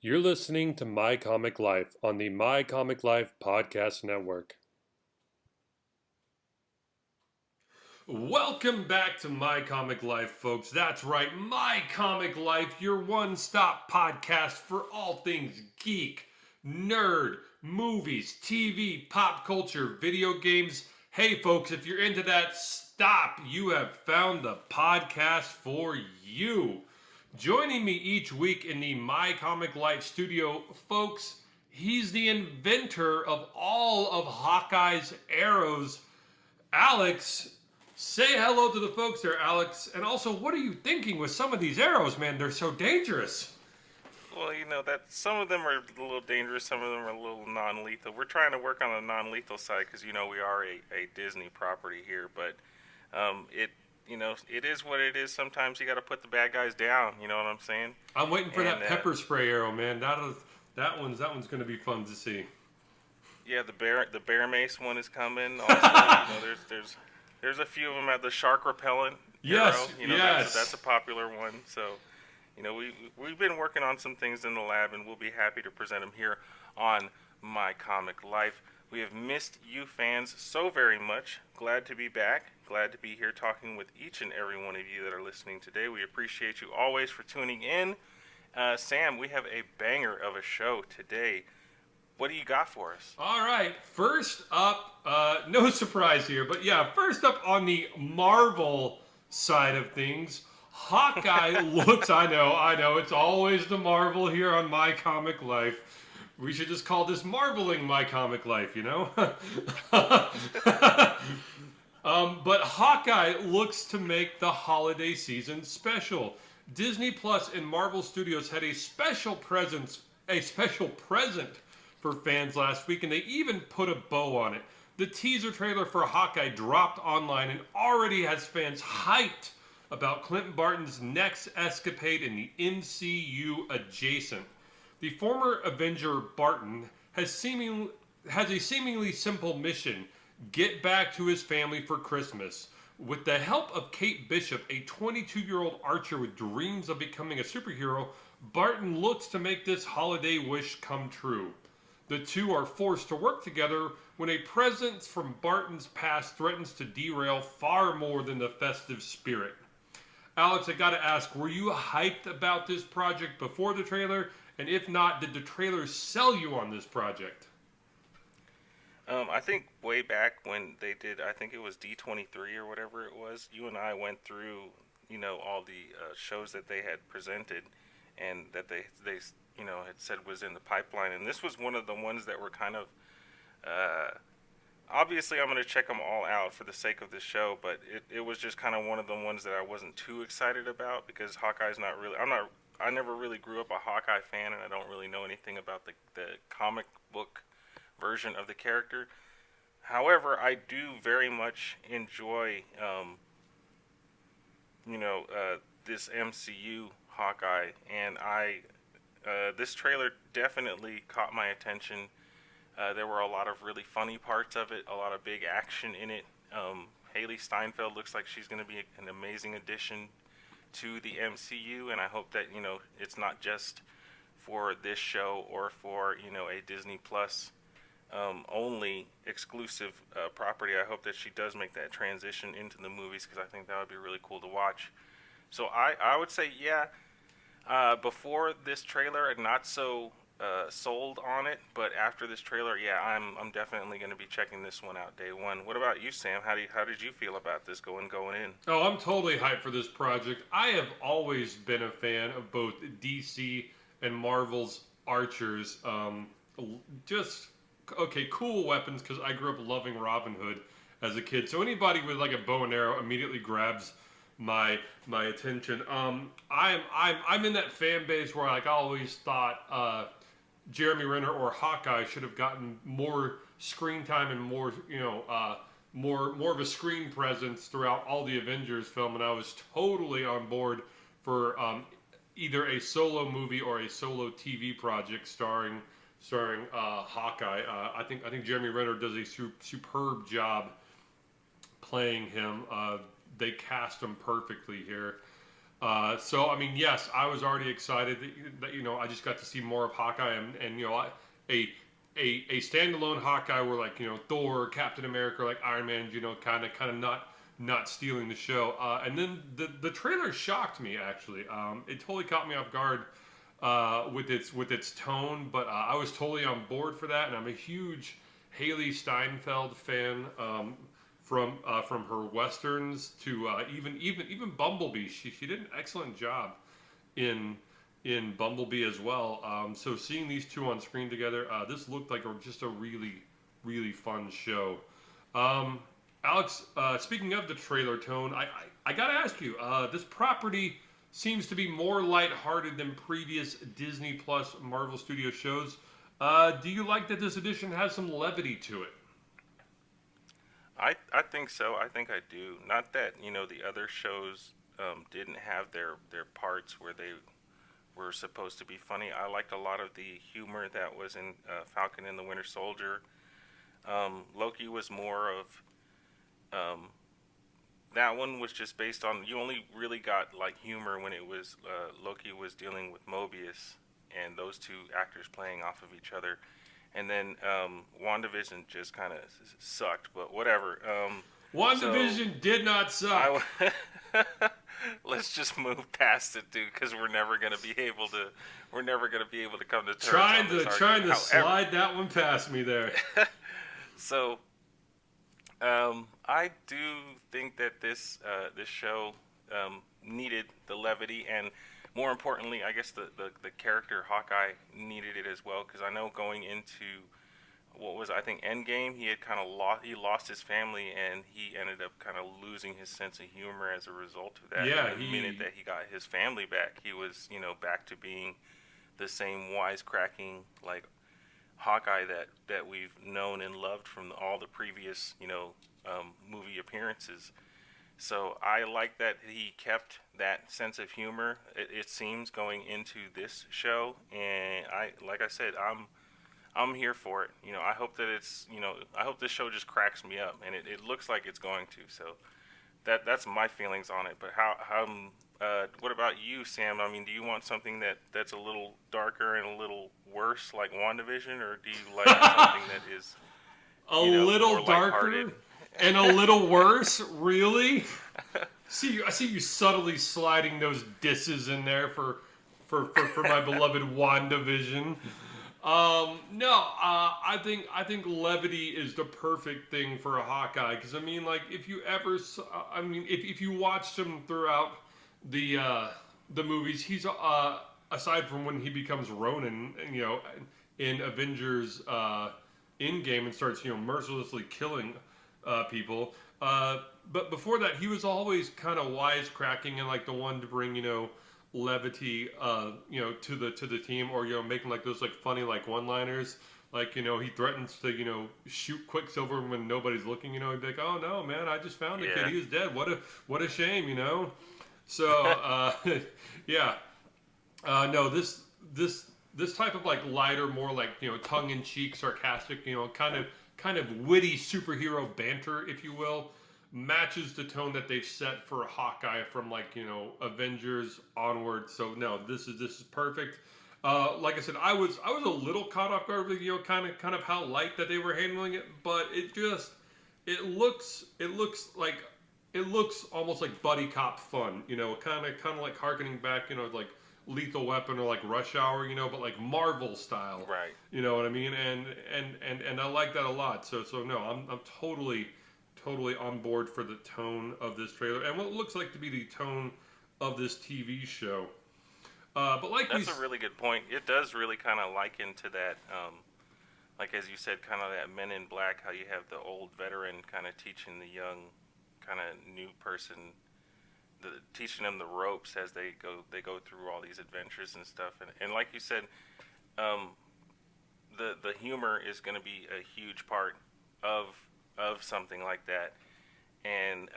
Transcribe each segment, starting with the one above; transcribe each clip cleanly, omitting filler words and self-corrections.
You're listening to My Comic Life on the My Comic Life Podcast Network. Welcome back to My Comic Life, folks. That's right, My Comic Life, your one-stop podcast for all things geek, nerd, movies, TV, pop culture, video games. Hey, folks, if you're into that, stop. You have found the podcast for you. Joining me each week in the My Comic Life studio, folks, he's the inventor of all of Hawkeye's arrows. Alex, say hello to the folks there, Alex. And also, what are you thinking with some of these arrows, man? They're so dangerous. Well, that some of them are a little dangerous, some of them are a little non-lethal. We're trying to work on the non-lethal side because we are a Disney property here, but it is what it is. Sometimes you got to put the bad guys down. You know what I'm saying? I'm waiting for that pepper spray arrow, man. That one's going to be fun to see. Yeah, the bear mace one is coming. Also, there's a few of them at the shark repellent Yes, arrow. yes. That's a popular one. So. We've been working on some things in the lab, and we'll be happy to present them here on My Comic Life. We have missed you fans so very much. Glad to be back. Glad to be here talking with each and every one of you that are listening today. We appreciate you always for tuning in. Sam, we have a banger of a show today. What do you got for us? All right, first up, no surprise here, but yeah, first up on the Marvel side of things, Hawkeye looks, I know, it's always the Marvel here on My Comic Life. We should just call this Marveling My Comic Life, But Hawkeye looks to make the holiday season special. Disney Plus and Marvel Studios had a special present for fans last week, and they even put a bow on it. The teaser trailer for Hawkeye dropped online and already has fans hyped about Clint Barton's next escapade in the MCU adjacent. The former Avenger Barton has a seemingly simple mission: get back to his family for Christmas. With the help of Kate Bishop, a 22-year-old archer with dreams of becoming a superhero, Barton looks to make this holiday wish come true. The two are forced to work together when a presence from Barton's past threatens to derail far more than the festive spirit. Alex, I gotta ask, were you hyped about this project before the trailer? And if not, did the trailer sell you on this project? I think way back when they did, I think it was D23 or whatever it was, you and I went through, all the shows that they had presented and that they had said was in the pipeline. And this was one of the ones that were kind of, obviously I'm going to check them all out for the sake of this show, but it was just kind of one of the ones that I wasn't too excited about because Hawkeye's not really, I never really grew up a Hawkeye fan, and I don't really know anything about the comic book version of the character. However, I do very much enjoy, this MCU Hawkeye, and this trailer definitely caught my attention. There were a lot of really funny parts of it, a lot of big action in it. Haley Steinfeld looks like she's going to be an amazing addition to the MCU, and I hope that, it's not just for this show or for, a Disney Plus only exclusive property. I hope that she does make that transition into the movies because I think that would be really cool to watch. So I would say, yeah, before this trailer, not so sold on it, but after this trailer, yeah, I'm definitely going to be checking this one out day one. What about you, Sam? How did you feel about this going in? Oh, I'm totally hyped for this project. I have always been a fan of both DC and Marvel's archers. Cool weapons because I grew up loving Robin Hood as a kid. So anybody with like a bow and arrow immediately grabs my attention. I'm in that fan base where like I always thought Jeremy Renner or Hawkeye should have gotten more screen time and more more of a screen presence throughout all the Avengers film, and I was totally on board for either a solo movie or a solo TV project starring Hawkeye. I think Jeremy Renner does a superb job playing him. They cast him perfectly here. So I mean, yes, I was already excited that I just got to see more of Hawkeye, and a a standalone Hawkeye where like Thor, Captain America, like Iron Man, kind of not stealing the show. And then the trailer shocked me actually. It totally caught me off guard with its tone, but I was totally on board for that, and I'm a huge Haley Steinfeld fan. From her westerns to even Bumblebee, she did an excellent job in Bumblebee as well. So seeing these two on screen together, this looked like just a really fun show. Um, Alex, speaking of the trailer tone, I gotta ask you, this property seems to be more lighthearted than previous Disney Plus Marvel Studios shows. Do you like that this edition has some levity to it? I think so. I think I do. Not that the other shows didn't have their parts where they were supposed to be funny. I liked a lot of the humor that was in Falcon and the Winter Soldier. Loki was more of that one was just based on you only really got like humor when it was Loki was dealing with Mobius and those two actors playing off of each other. And then WandaVision just kind of sucked, but whatever. So WandaVision did not suck. let's just move past it, dude, because we're never gonna be able to come to terms Trying on this to argument. However, slide that one past me there. so I do think that this show needed the levity, and more importantly, I guess the character Hawkeye needed it as well, because I know going into what was I think Endgame, he had kind of lost his family, and he ended up kind of losing his sense of humor as a result of that. Yeah, and the minute that he got his family back, he was back to being the same wisecracking like Hawkeye that we've known and loved from all the previous movie appearances. So I like that he kept that sense of humor. It seems going into this show, and like I said, I'm here for it. I hope that I hope this show just cracks me up, and it looks like it's going to. So that's my feelings on it. But what about you, Sam? I mean, do you want something that's a little darker and a little worse, like WandaVision, or do you like something that is A little more darker lighthearted? and a little worse, really? I see you subtly sliding those disses in there for my beloved WandaVision. No, I think levity is the perfect thing for a Hawkeye, because I mean, like, if you ever, I mean, if you watched him throughout the movies, he's aside from when he becomes Ronin, in Avengers Endgame and starts mercilessly killing people. But before that, he was always kind of wisecracking and like the one to bring levity to the team, or making like those like funny like one-liners. Like he threatens to shoot Quicksilver when nobody's looking. He'd be like, "Oh no, man, I just found the kid. He was dead. What a shame." So yeah, no, this type of like lighter, more like tongue-in-cheek, sarcastic, kind of witty superhero banter, if you will, matches the tone that they've set for Hawkeye from like Avengers onward. So no, this is perfect. Like I said, I was a little caught off guard with kind of how light that they were handling it, but it looks almost like buddy cop fun, kind of like harkening back, like Lethal Weapon or like Rush Hour, but like Marvel style. Right. You know what I mean? And I like that a lot. So no, I'm totally on board for the tone of this trailer and what looks like to be the tone of this TV show. But like that's a really good point. It does really kind of liken to that, like as you said, kind of that Men in Black. How you have the old veteran kind of teaching the young, kind of new person, teaching them the ropes as they go through all these adventures and stuff. And like you said, the humor is going to be a huge part of something like that. And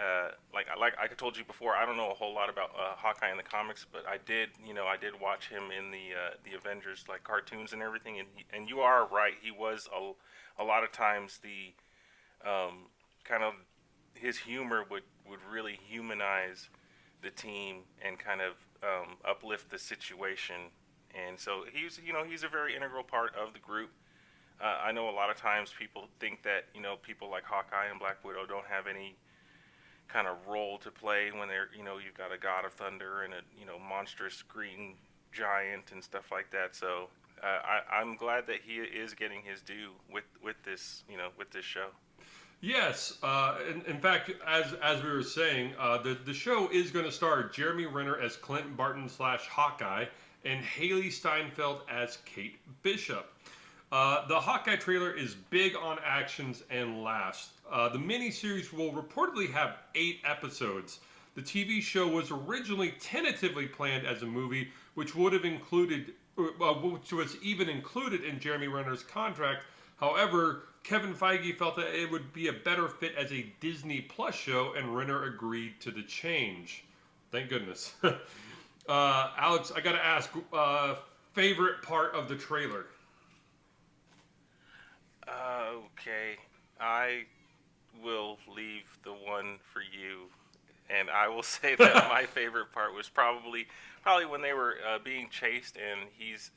like I told you before, I don't know a whole lot about Hawkeye in the comics, but I did watch him in the Avengers like cartoons and everything. And you are right, he was a lot of times the kind of his humor would really humanize the team and kind of uplift the situation. And so he's a very integral part of the group. I know a lot of times people think that people like Hawkeye and Black Widow don't have any kind of role to play when they're you've got a God of Thunder and a monstrous green giant and stuff like that. So I'm glad that he is getting his due with this with this show. Yes, in fact, as we were saying, the show is going to star Jeremy Renner as Clint Barton slash Hawkeye and Haley Steinfeld as Kate Bishop. The Hawkeye trailer is big on actions and laughs. The miniseries will reportedly have 8 episodes. The TV show was originally tentatively planned as a movie, which would have included, which was even included in Jeremy Renner's contract. However, Kevin Feige felt that it would be a better fit as a Disney Plus show, and Renner agreed to the change. Thank goodness. Alex, I gotta ask, favorite part of the trailer? Okay, I will leave the one for you, and I will say that my favorite part was probably when they were being chased, and he's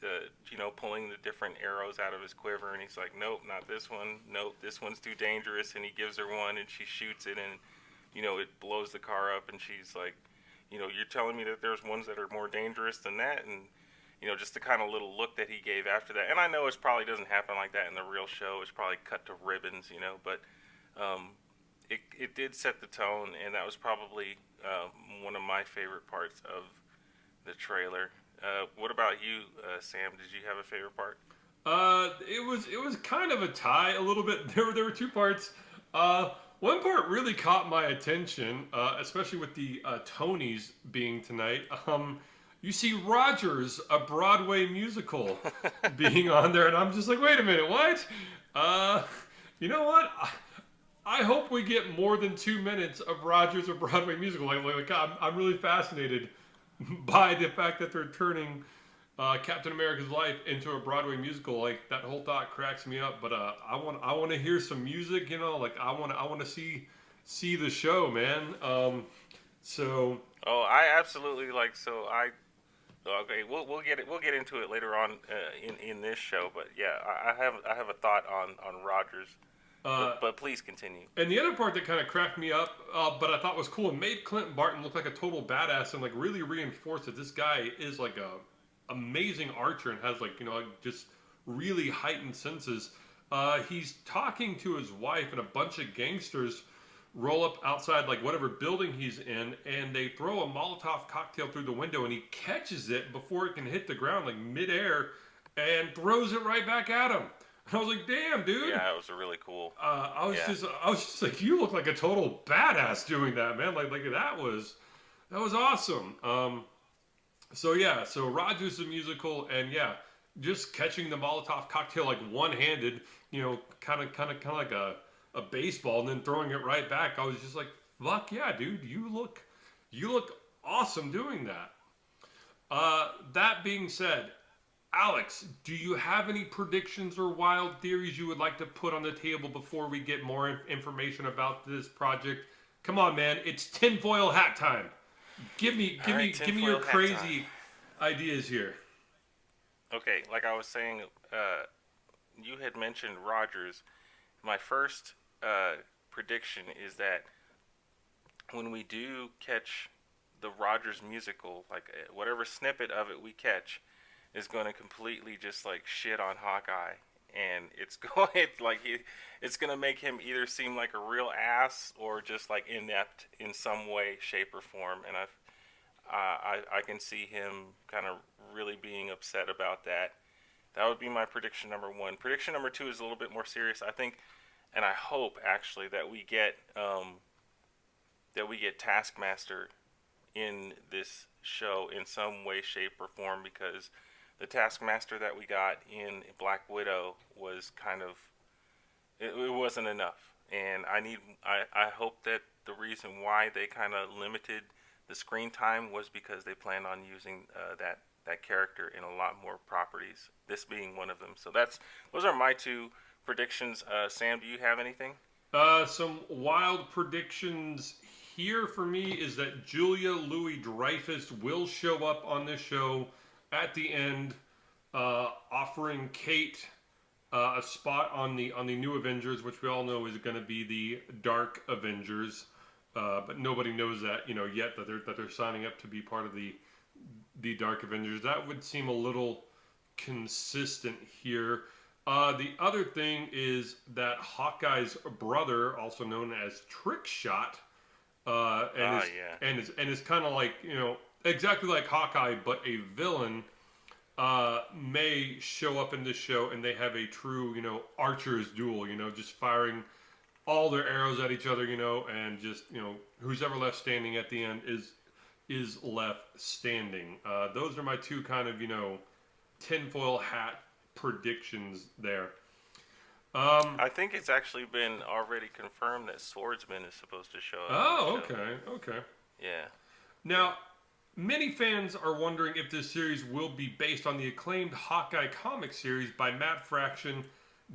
pulling the different arrows out of his quiver, and he's like, nope, not this one, nope, this one's too dangerous, and he gives her one, and she shoots it, and it blows the car up, and she's like, you're telling me that there's ones that are more dangerous than that, and just the kind of little look that he gave after that. And I know it probably doesn't happen like that in the real show. It's probably cut to ribbons, but it did set the tone, and that was probably one of my favorite parts of the trailer. What about you, Sam? Did you have a favorite part? It was kind of a tie a little bit. There were 2 parts. One part really caught my attention, especially with the Tonys being tonight. You see Rogers, a Broadway musical, being on there, and I'm just like, wait a minute, what? You know what? I hope we get more than 2 minutes of Rogers, a Broadway musical. I'm really fascinated by the fact that they're turning Captain America's life into a Broadway musical. Like, that whole thought cracks me up. But I want to hear some music. I want to see the show, man. So. Oh, I absolutely like. So I. Okay, we'll get into it later on in this show, but yeah, I have a thought on Rogers, but please continue. And the other part that kind of cracked me up, but I thought was cool and made Clint Barton look like a total badass and like really reinforced that this guy is like a amazing archer and has just really heightened senses. He's talking to his wife, and a bunch of gangsters roll up outside whatever building he's in, and they throw a Molotov cocktail through the window, and he catches it before it can hit the ground midair and throws it right back at him. And I was like, damn, dude. Yeah, it was really cool. I was just like, you look like a total badass doing that, man. Like that was awesome. So Rogers the musical, and yeah, just catching the Molotov cocktail one-handed, kind of like a baseball, and then throwing it right back. I was just like, fuck yeah, dude, you look awesome doing that. That being said, Alex, do you have any predictions or wild theories you would like to put on the table before we get more information about this project? Come on, man, it's tinfoil hat time. Give me your crazy ideas here. Okay, like I was saying, you had mentioned Rogers. My first prediction is that when we do catch the Rogers musical, whatever snippet of it we catch is going to completely just shit on Hawkeye, and it's going to make him either seem like a real ass or just inept in some way, shape, or form. And I can see him kind of really being upset about that. That would be my prediction number 1. Prediction number 2 is a little bit more serious. I think, and I hope actually, that we get Taskmaster in this show in some way, shape, or form, because the Taskmaster that we got in Black Widow was it wasn't enough, and I hope that the reason why they kind of limited the screen time was because they plan on using that character in a lot more properties, this being one of them. So those are my 2 predictions. Sam, do you have anything? Some wild predictions here for me is that Julia Louis-Dreyfus will show up on this show at the end, offering Kate a spot on the new Avengers, which we all know is going to be the Dark Avengers. But nobody knows that yet that they're signing up to be part of the Dark Avengers. That would seem a little consistent here. The other thing is that Hawkeye's brother, also known as Trickshot, and is kind of like exactly like Hawkeye, but a villain, may show up in this show, and they have a true archer's duel. Just firing all their arrows at each other. And just who's ever left standing at the end is left standing. Those are my two kind of tinfoil hat predictions there. I think it's actually been already confirmed that Swordsman is supposed to show up. Oh, okay. Yeah. Now, many fans are wondering if this series will be based on the acclaimed Hawkeye comic series by Matt Fraction,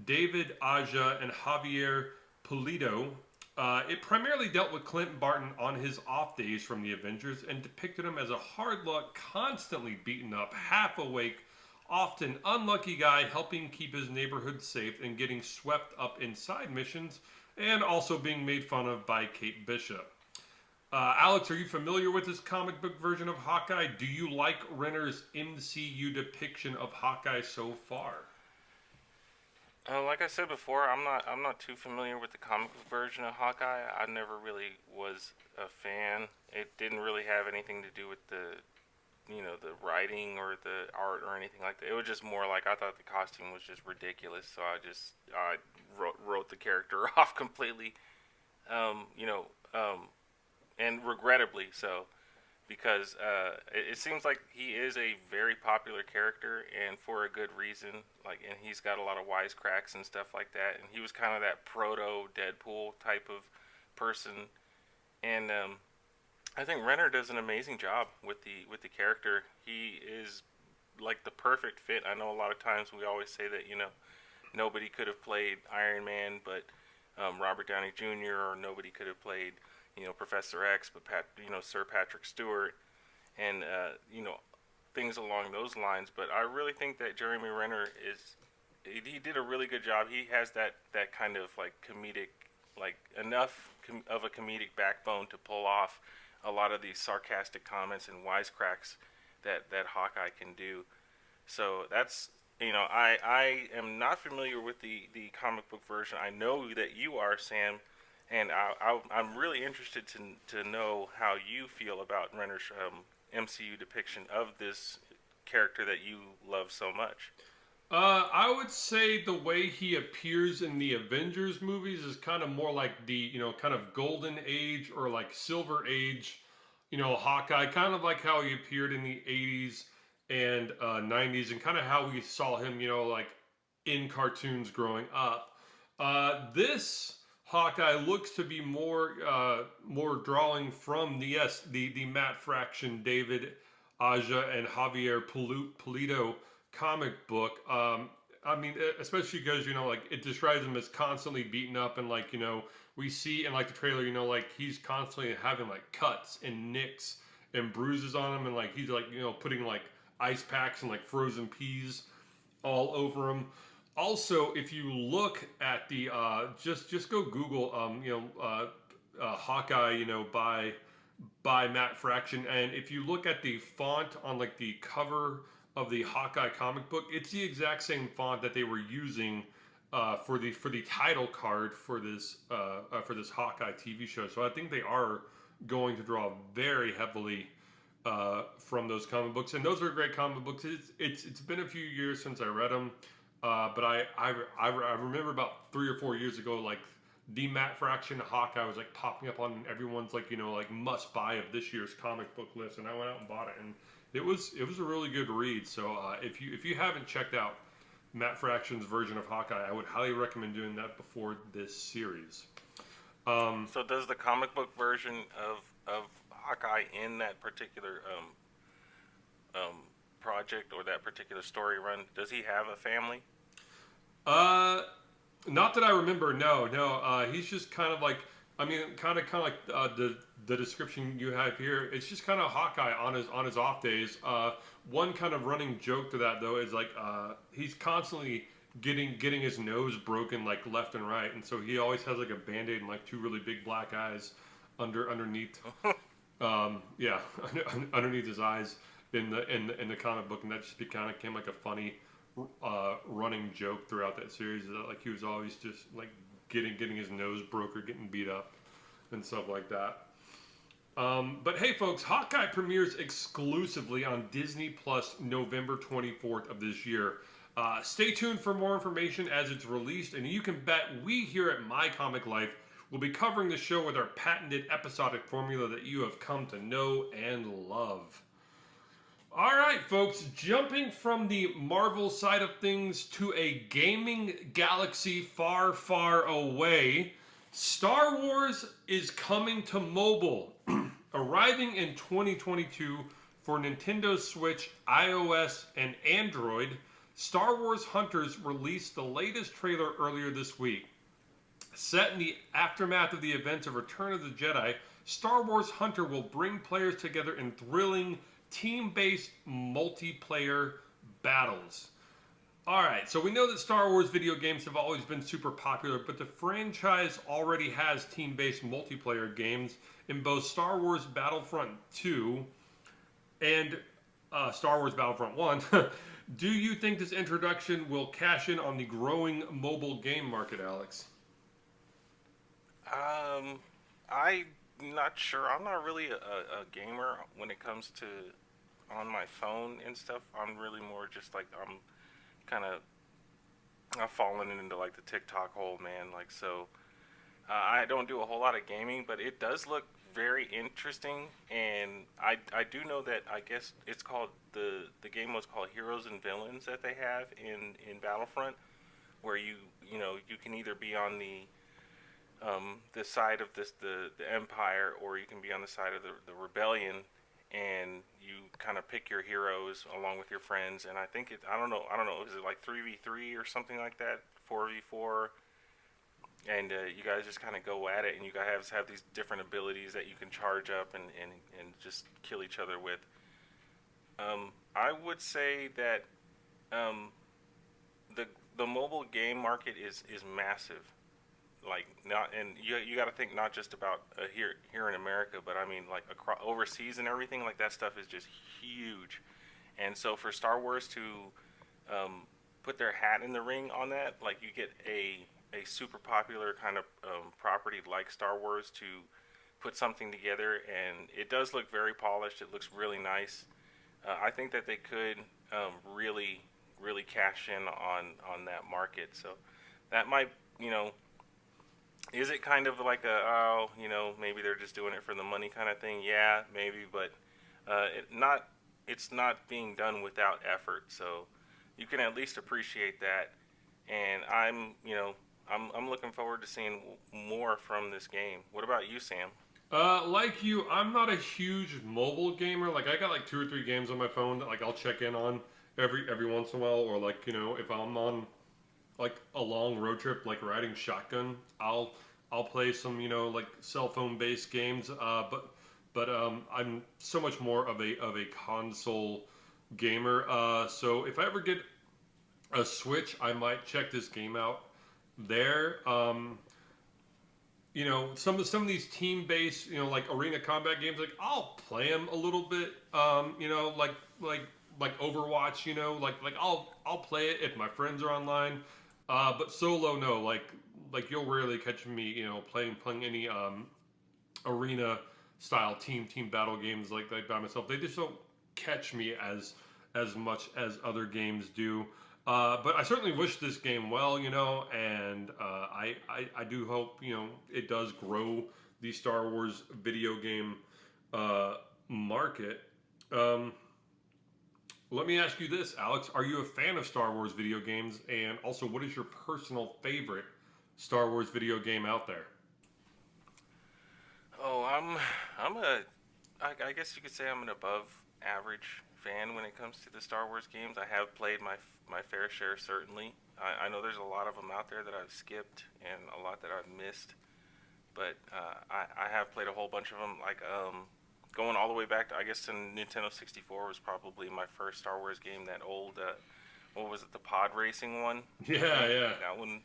David Aja, and Javier Pulido. It primarily dealt with Clint Barton on his off days from the Avengers and depicted him as a hard luck, constantly beaten up, half awake, often unlucky guy helping keep his neighborhood safe and getting swept up in side missions, and also being made fun of by Kate Bishop. Alex, are you familiar with this comic book version of Hawkeye? Do you like Renner's MCU depiction of Hawkeye so far? Like I said before, I'm not too familiar with the comic book version of Hawkeye. I never really was a fan. It didn't really have anything to do with the writing or the art or anything like that. It was just more like I thought the costume was just ridiculous, so I wrote the character off completely, and regrettably so, because it seems like he is a very popular character, and for a good reason. And he's got a lot of wisecracks and stuff like that, and he was kind of that proto Deadpool type of person, and I think Renner does an amazing job with the character. He is like the perfect fit. I know a lot of times we always say that nobody could have played Iron Man, but Robert Downey Jr. or nobody could have played Professor X, but Sir Patrick Stewart, and things along those lines. But I really think that Jeremy Renner he did a really good job. He has that kind of like comedic, like enough of a comedic backbone to pull off a lot of these sarcastic comments and wisecracks that Hawkeye can do. So that's I am not familiar with the comic book version. I know that you are, Sam, and I'm really interested to know how you feel about Renner's MCU depiction of this character that you love so much. I would say the way he appears in the Avengers movies is kind of more like the, kind of golden age or like silver age, Hawkeye, kind of like how he appeared in the 80s and 90s, and kind of how we saw him, like in cartoons growing up. This Hawkeye looks to be more drawing from the Matt Fraction, David Aja, and Javier Pulido comic book. I mean, especially because like it describes him as constantly beaten up, and like we see in like the trailer, like he's constantly having like cuts and nicks and bruises on him, and like he's like putting like ice packs and like frozen peas all over him. Also, if you look at the just go Google Hawkeye by Matt Fraction, and if you look at the font on like the cover of the Hawkeye comic book, it's the exact same font that they were using for the title card for this Hawkeye TV show. So I think they are going to draw very heavily from those comic books, and those are great comic books. It's been a few years since I read them, but I remember about 3 or 4 years ago, like the Matt Fraction Hawkeye was like popping up on everyone's like like must buy of this year's comic book list, and I went out and bought it, and it was a really good read. So if you haven't checked out Matt Fraction's version of Hawkeye, I would highly recommend doing that before this series. So does the comic book version of Hawkeye in that particular project or that particular story run, does he have a family? Not that I remember. No. He's just kind of like I mean, kind of like the description you have here. It's just kind of Hawkeye on his off days. One kind of running joke to that though is like he's constantly getting his nose broken like left and right, and so he always has like a band-aid and like two really big black eyes underneath. Yeah, underneath his eyes in the comic book, and that just kind of became like a funny running joke throughout that series. That like he was always just like getting his nose broke or getting beat up and stuff like that. But hey, folks, Hawkeye premieres exclusively on Disney Plus November 24th of this year. Stay tuned for more information as it's released, and you can bet we here at My Comic Life will be covering the show with our patented episodic formula that you have come to know and love. All right, folks, jumping from the Marvel side of things to a gaming galaxy far, far away, Star Wars is coming to mobile, arriving in 2022 for Nintendo Switch, iOS, and Android. Star Wars Hunters released the latest trailer earlier this week. Set in the aftermath of the events of Return of the Jedi, Star Wars Hunter will bring players together in thrilling, team-based multiplayer battles. Alright, so we know that Star Wars video games have always been super popular, but the franchise already has team-based multiplayer games in both Star Wars Battlefront 2 and Star Wars Battlefront 1. Do you think this introduction will cash in on the growing mobile game market, Alex? I'm not sure. I'm not really a gamer when it comes to on my phone and stuff. I'm really more just like I've fallen into like the TikTok hole, man. Like so, I don't do a whole lot of gaming, but it does look very interesting. And I do know that I guess it's called the game was called Heroes and Villains that they have in Battlefront, where you can either be on the side of the Empire, or you can be on the side of the Rebellion, and you kind of pick your heroes along with your friends. And I think I don't know, is it like 3v3 or something like that, 4v4, and you guys just kind of go at it, and you guys have these different abilities that you can charge up and just kill each other with. I would say that the mobile game market is massive. Like not, and you got to think not just about here in America, but I mean like across overseas and everything. Like that stuff is just huge, and so for Star Wars to put their hat in the ring on that, like you get a super popular kind of property like Star Wars to put something together, and it does look very polished. It looks really nice. I think that they could really cash in on that market. So that might, is it kind of like maybe they're just doing it for the money kind of thing? Yeah, maybe, but it's not being done without effort. So you can at least appreciate that. And I'm looking forward to seeing more from this game. What about you, Sam? Like you, I'm not a huge mobile gamer. Like I got like 2 or 3 games on my phone that like I'll check in on every once in a while, or like if I'm on like a long road trip, like riding shotgun, I'll play some like cell phone based games. But I'm so much more of a console gamer. So if I ever get a Switch, I might check this game out there. Some of these team based, like arena combat games, like I'll play them a little bit. Like Overwatch, like I'll play it if my friends are online. But solo, no. Like you'll rarely catch me, playing any arena style team battle games like by myself. They just don't catch me as much as other games do. But I certainly wish this game well, and I do hope it does grow the Star Wars video game market. Let me ask you this, Alex: are you a fan of Star Wars video games? And also, what is your personal favorite Star Wars video game out there? Oh, I guess you could say I'm an above average fan when it comes to the Star Wars games. I have played my fair share, certainly. I know there's a lot of them out there that I've skipped and a lot that I've missed. but I have played a whole bunch of them. Like going all the way back to, I guess, to Nintendo 64 was probably my first Star Wars game. That old what was it, the pod racing one? Yeah. That one.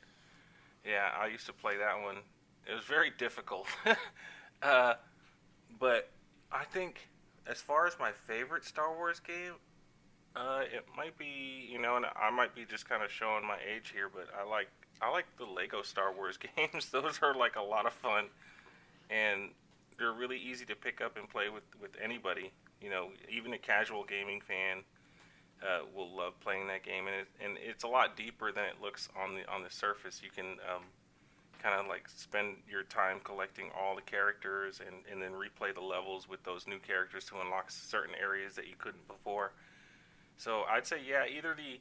Yeah, I used to play that one. It was very difficult. But I think as far as my favorite Star Wars game, it might be, and I might be just kind of showing my age here, but I like the Lego Star Wars games. Those are like a lot of fun, and they're really easy to pick up and play with anybody. Even a casual gaming fan will love playing that game, and it's a lot deeper than it looks on the surface. You can kind of like spend your time collecting all the characters and then replay the levels with those new characters to unlock certain areas that you couldn't before. So I'd say, yeah, either the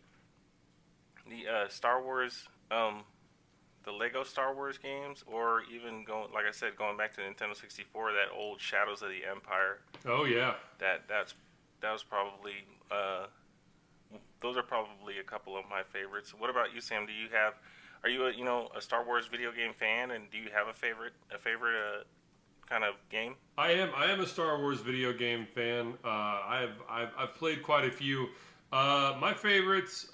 Star Wars, the Lego Star Wars games, or even like I said, going back to Nintendo 64, that old Shadows of the Empire. Oh yeah. That was probably those are probably a couple of my favorites. What about you, Sam? Are you a Star Wars video game fan, and do you have a favorite kind of game? I am a Star Wars video game fan. I've played quite a few. My favorites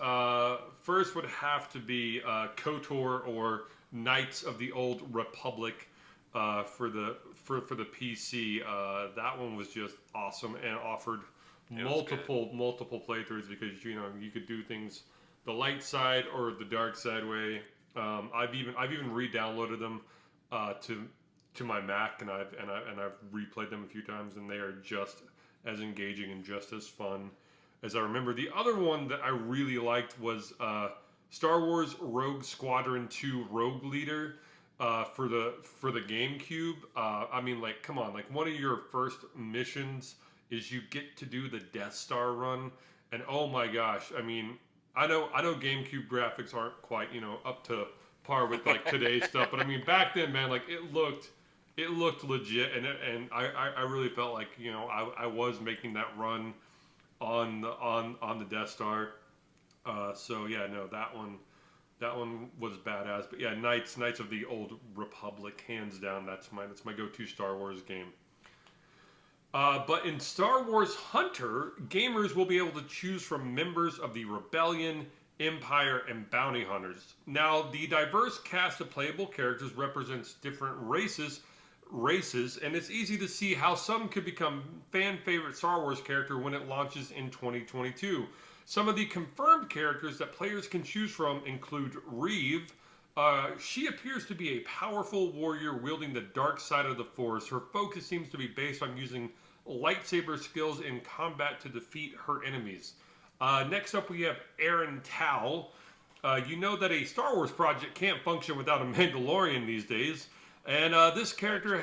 first would have to be KOTOR or Knights of the Old Republic for the PC. That one was just awesome and offered multiple playthroughs because you could do things the light side or the dark side way. I've even re-downloaded them to my Mac, and I've replayed them a few times, and they are just as engaging and just as fun as I remember. The other one that I really liked was Star Wars Rogue Squadron 2 Rogue Leader for the GameCube. I mean, like, come on, like one of your first missions is you get to do the Death Star run, and oh my gosh, I mean, I know GameCube graphics aren't quite up to par with like today's stuff, but I mean back then, man, like it looked legit, and I really felt like I was making that run on the Death Star. So yeah, no, that one was badass. But yeah, Knights of the Old Republic, hands down, that's my go-to Star Wars game. But in Star Wars Hunter, gamers will be able to choose from members of the Rebellion, Empire, and Bounty Hunters. Now, the diverse cast of playable characters represents different races, and it's easy to see how some could become fan-favorite Star Wars character when it launches in 2022. Some of the confirmed characters that players can choose from include Reeve. She appears to be a powerful warrior wielding the dark side of the Force. Her focus seems to be based on using lightsaber skills in combat to defeat her enemies. Next up, we have Aaron Tal. You know that a Star Wars project can't function without a Mandalorian these days. And this character,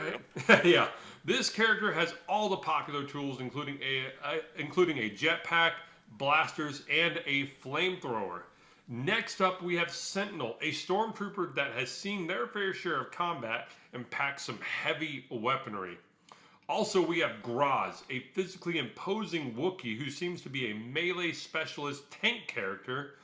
this character has all the popular tools, including a jetpack, blasters, and a flamethrower. Next up, we have Sentinel, a stormtrooper that has seen their fair share of combat and packs some heavy weaponry. Also, we have Graz, a physically imposing Wookiee who seems to be a melee specialist tank character.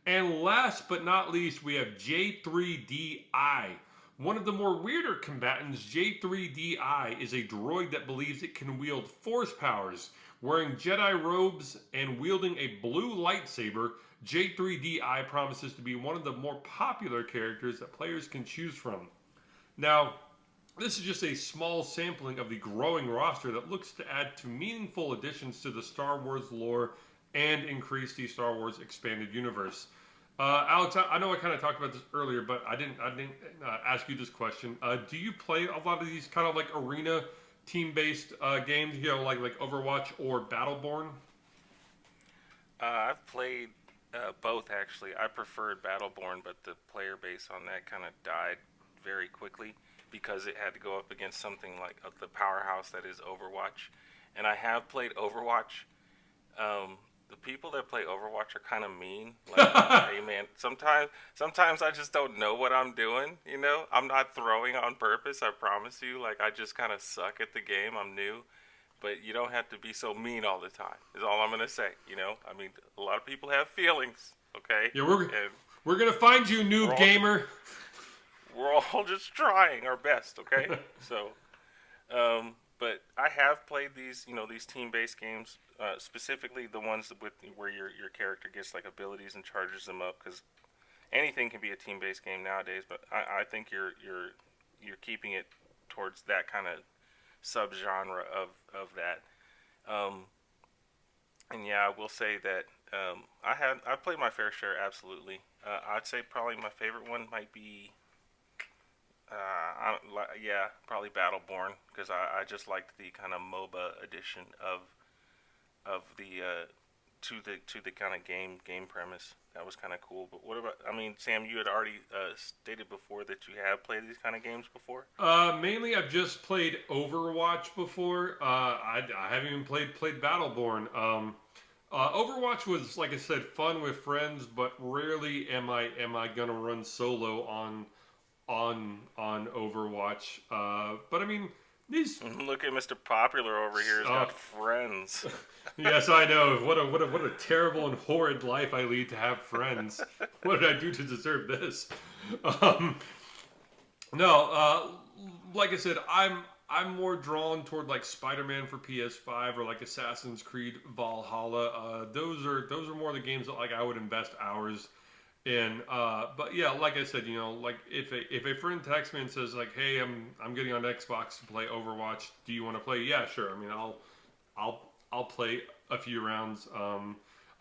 And last but not least, we have J3DI. One of the more weirder combatants, J3DI, is a droid that believes it can wield force powers. Wearing Jedi robes and wielding a blue lightsaber, J3DI promises to be one of the more popular characters that players can choose from. Now, this is just a small sampling of the growing roster that looks to add to meaningful additions to the Star Wars lore and increase the Star Wars expanded universe. Alex, I know I kind of talked about this earlier, but I didn't ask you this question. Do you play a lot of these kind of like arena team-based games, like Overwatch or Battleborn? I've played both, actually. I preferred Battleborn, but the player base on that kind of died very quickly because it had to go up against something like the powerhouse that is Overwatch. And I have played Overwatch. The people that play Overwatch are kind of mean. Like, hey man, sometimes I just don't know what I'm doing, I'm not throwing on purpose, I promise you. Like, I just kind of suck at the game. I'm new. But you don't have to be so mean all the time, is all I'm going to say, I mean, a lot of people have feelings, okay? Yeah, we're going to find you, noob gamer. We're all just trying our best, okay? So, but I have played these, these team-based games, specifically the ones with where your character gets like abilities and charges them up. Because anything can be a team-based game nowadays, but I think you're keeping it towards that kind of subgenre of that. Um, and yeah, I will say that I've played my fair share, absolutely. I'd say probably my favorite one might be yeah, probably Battleborn, because I just liked the kind of MOBA edition of the to the kind of game premise. That was kind of cool. But what about? I mean, Sam, you had already stated before that you have played these kind of games before. Mainly, I've just played Overwatch before. I haven't even played Battleborn. Overwatch was, like I said, fun with friends, but rarely am I gonna run solo on Overwatch. But I mean, these. Look at Mr. Popular over here. Has Uh, got friends. yes, I know. What a terrible and horrid life I lead to have friends. What did I do to deserve this? Um, no, like I said, I'm more drawn toward like Spider-Man for PS5 or like Assassin's Creed Valhalla. Those are more the games that like I would invest hours in. But yeah, like I said, like if a friend texts me and says like, "Hey, I'm getting on Xbox to play Overwatch. Do you want to play?" Yeah, sure. I mean, I'll play a few rounds.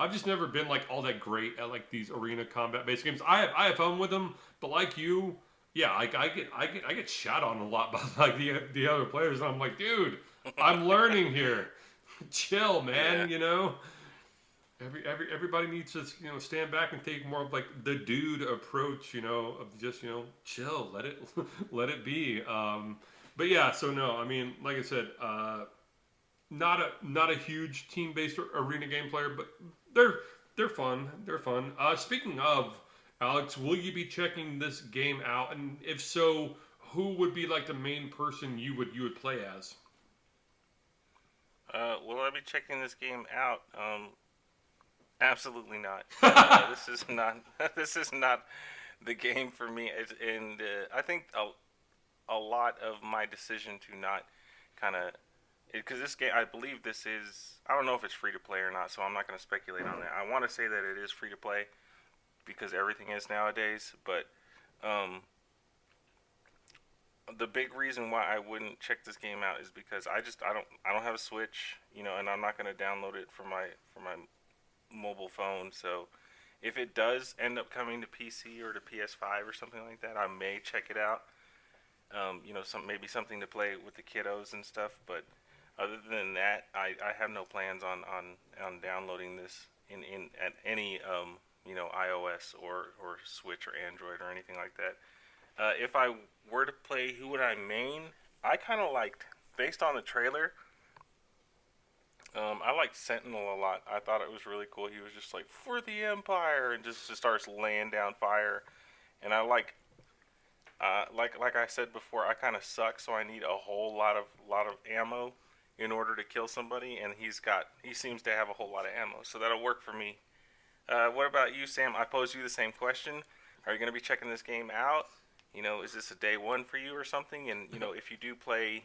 I've just never been like all that great at like these arena combat based games. I have fun with them, but like you, yeah, like I get shot on a lot by like the other players, and I'm like, dude, I'm learning here. Chill, Yeah. man. Everybody needs to stand back and take more of like the dude approach. Of just chill, let it be. But yeah, so no, I mean, like I said, not a huge team based arena game player, but they're fun. They're fun. Speaking of, Alex, will you be checking this game out? And if so, who would be like the main person you would play as? Will I be checking this game out? Absolutely not. This is not. This is not the game for me. And I think a lot of my decision to not kind of because this game, I believe this is. I don't know if it's free to play or not, so I'm not going to speculate on that. I want to say that it is free to play because everything is nowadays. But um, the big reason why I wouldn't check this game out is because I don't have a Switch, and I'm not going to download it for my mobile phone. So if it does end up coming to PC or to PS5 or something like that, I may check it out. Maybe something to play with the kiddos and stuff. But other than that, I have no plans on downloading this in at any iOS or Switch or Android or anything like that. If I were to play, who would I main? I kind of liked, based on the trailer, I liked Sentinel a lot. I thought it was really cool. He was just like, for the Empire, and just starts laying down fire. And I like I said before, I kind of suck, so I need a whole lot of ammo in order to kill somebody. And he seems to have a whole lot of ammo, so that'll work for me. What about you, Sam? I posed you the same question. Are you going to be checking this game out? Is this a day one for you or something? And if you do play,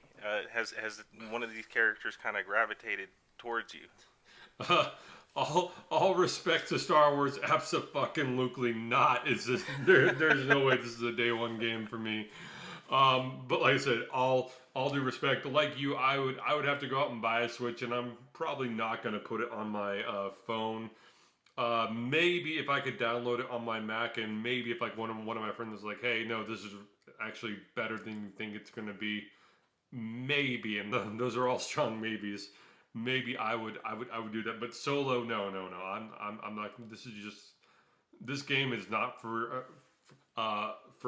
has one of these characters kind of gravitated towards you? Uh, all respect to Star Wars, abso-fucking-lutely not. It's just there's no way this is a day one game for me. But like I said, all due respect, but like you, I would have to go out and buy a Switch, and I'm probably not gonna put it on my phone. Maybe if I could download it on my Mac, and maybe if like one of my friends was like, "Hey, no, this is actually better than you think it's gonna be," maybe, and those are all strong maybes. Maybe I would do that, but solo, no. I'm not. This game is not for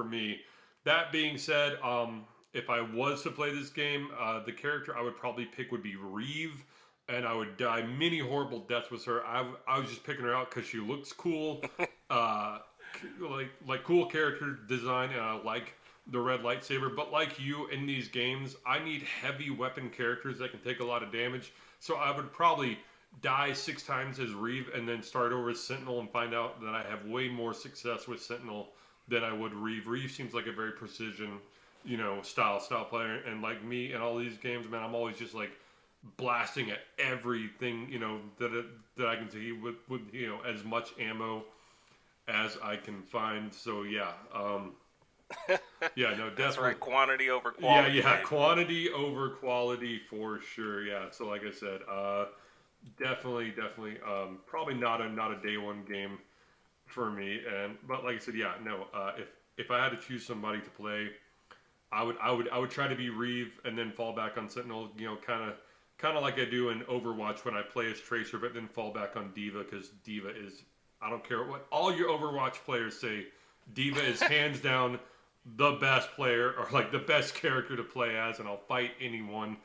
me. That being said, if I was to play this game, the character I would probably pick would be Reeve, and I would die many horrible deaths with her. I was just picking her out because she looks cool, uh, like cool character design, and I like the red lightsaber. But like you in these games, I need heavy weapon characters that can take a lot of damage. So I would probably die 6 times as Reeve and then start over as Sentinel and find out that I have way more success with Sentinel than I would Reeve. Reeve seems like a very precision, style player, and like me and all these games, man, I'm always just like blasting at everything, that I can see with as much ammo as I can find. So yeah, yeah, no, That's definitely. right. Quantity over Yeah, quality, yeah, baby. quantity over quality for sure. Yeah, so like I said, definitely, probably not a day one game for me. And but like I said, yeah, no, if I had to choose somebody to play, I would try to be Reeve and then fall back on Sentinel. Kind of like I do in Overwatch when I play as Tracer, but then fall back on Diva because Diva is, I don't care what all your Overwatch players say, Diva is hands down the best player or like the best character to play as, and I'll fight anyone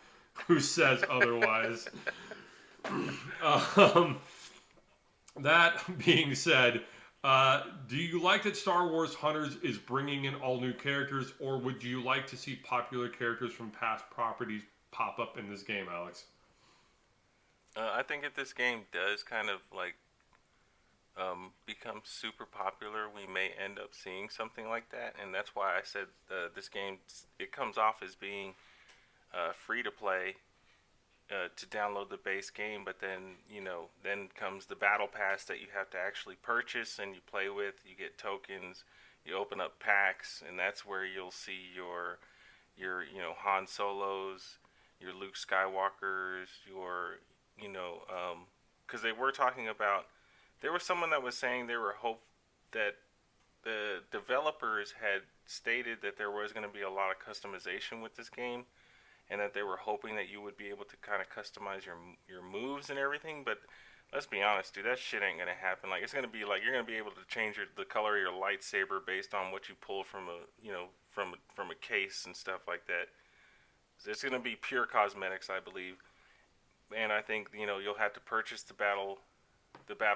who says otherwise. um, that being said, do you like that Star Wars Hunters is bringing in all new characters, or would you like to see popular characters from past properties pop up in this game, Alex? I think if this game does kind of like become super popular, we may end up seeing something like that, and that's why I said this game, it comes off as being free to play to download the base game, but then then comes the battle pass that you have to actually purchase and you play with. You get tokens, you open up packs, and that's where you'll see your Han Solos, your Luke Skywalkers, your because they were talking about, there was someone that was saying they were hope that the developers had stated that there was going to be a lot of customization with this game, and that they were hoping that you would be able to kind of customize your moves and everything. But let's be honest, dude, that shit ain't gonna happen. Like, it's gonna be like you're gonna be able to change the color of your lightsaber based on what you pull from a case and stuff like that. It's gonna be pure cosmetics, I believe. And I think you'll have to purchase the battle